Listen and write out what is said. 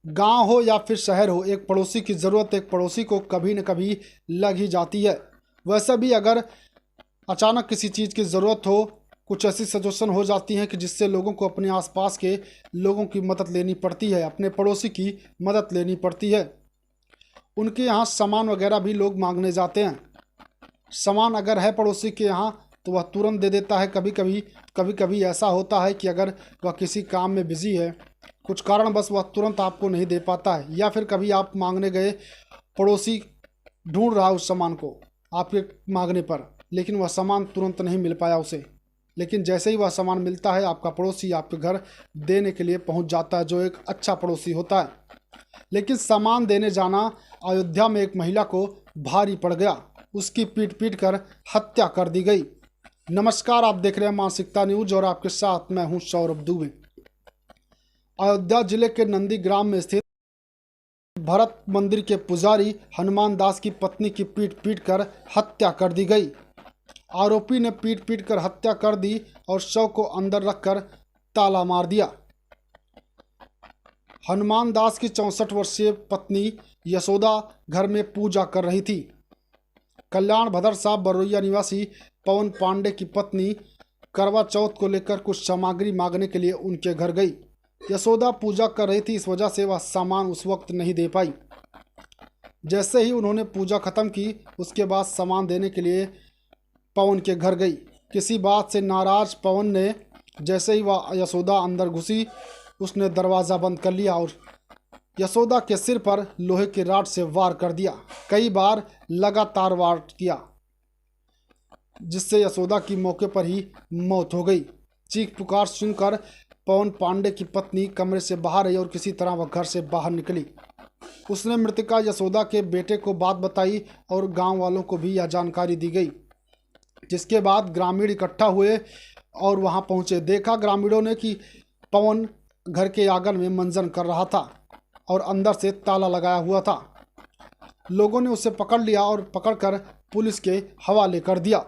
गांव हो या फिर शहर हो, एक पड़ोसी की ज़रूरत एक पड़ोसी को कभी न कभी लग ही जाती है। वैसे भी अगर अचानक किसी चीज़ की ज़रूरत हो, कुछ ऐसी सिचुएशन हो जाती है कि जिससे लोगों को अपने आसपास के लोगों की मदद लेनी पड़ती है, अपने पड़ोसी की मदद लेनी पड़ती है। उनके यहाँ सामान वगैरह भी लोग मांगने जाते हैं। सामान अगर है पड़ोसी के यहाँ तो वह तुरंत दे देता है। कभी कभी ऐसा होता है कि अगर वह किसी काम में बिजी है, कुछ कारणवश वह तुरंत आपको नहीं दे पाता है, या फिर कभी आप मांगने गए, पड़ोसी ढूंढ रहा है उस सामान को आपके मांगने पर, लेकिन वह सामान तुरंत नहीं मिल पाया उसे। लेकिन जैसे ही वह सामान मिलता है, आपका पड़ोसी आपके घर देने के लिए पहुंच जाता है, जो एक अच्छा पड़ोसी होता है। लेकिन सामान देने जाना अयोध्या में एक महिला को भारी पड़ गया। उसकी पीट कर हत्या कर दी गई। नमस्कार, आप देख रहे हैं मानसिकता न्यूज और आपके साथ मैं हूं सौरभ दुबे। अयोध्या जिले के नंदीग्राम में स्थित भरत मंदिर के पुजारी हनुमान दास की पत्नी की पीट कर हत्या कर दी गई। आरोपी ने पीट कर हत्या कर दी और शव को अंदर रखकर ताला मार दिया। हनुमान दास की 64 वर्षीय पत्नी यशोदा घर में पूजा कर रही थी। कल्याण भदर साहब बरोइया निवासी पवन पांडे की पत्नी करवा चौथ को लेकर कुछ सामग्री मांगने के लिए उनके घर गई। यशोदा पूजा कर रही थी, इस वजह से वह सामान उस वक्त नहीं दे पाई। जैसे ही उन्होंने पूजा खत्म की, उसके बाद सामान देने के लिए पवन के घर गई। किसी बात से नाराज पवन ने जैसे ही वह यशोदा अंदर घुसी, उसने दरवाज़ा बंद कर लिया और यशोदा के सिर पर लोहे के रॉड से वार कर दिया। कई बार लगातार वार किया, जिससे यशोदा की मौके पर ही मौत हो गई। चीख पुकार सुनकर पवन पांडे की पत्नी कमरे से बाहर आई और किसी तरह वह घर से बाहर निकली। उसने मृतका यशोदा के बेटे को बात बताई और गांव वालों को भी यह जानकारी दी गई, जिसके बाद ग्रामीण इकट्ठा हुए और वहां पहुंचे। देखा ग्रामीणों ने कि पवन घर के आंगन में मंजन कर रहा था और अंदर से ताला लगाया हुआ था। लोगों ने उसे पकड़ लिया और पकड़कर पुलिस के हवाले कर दिया।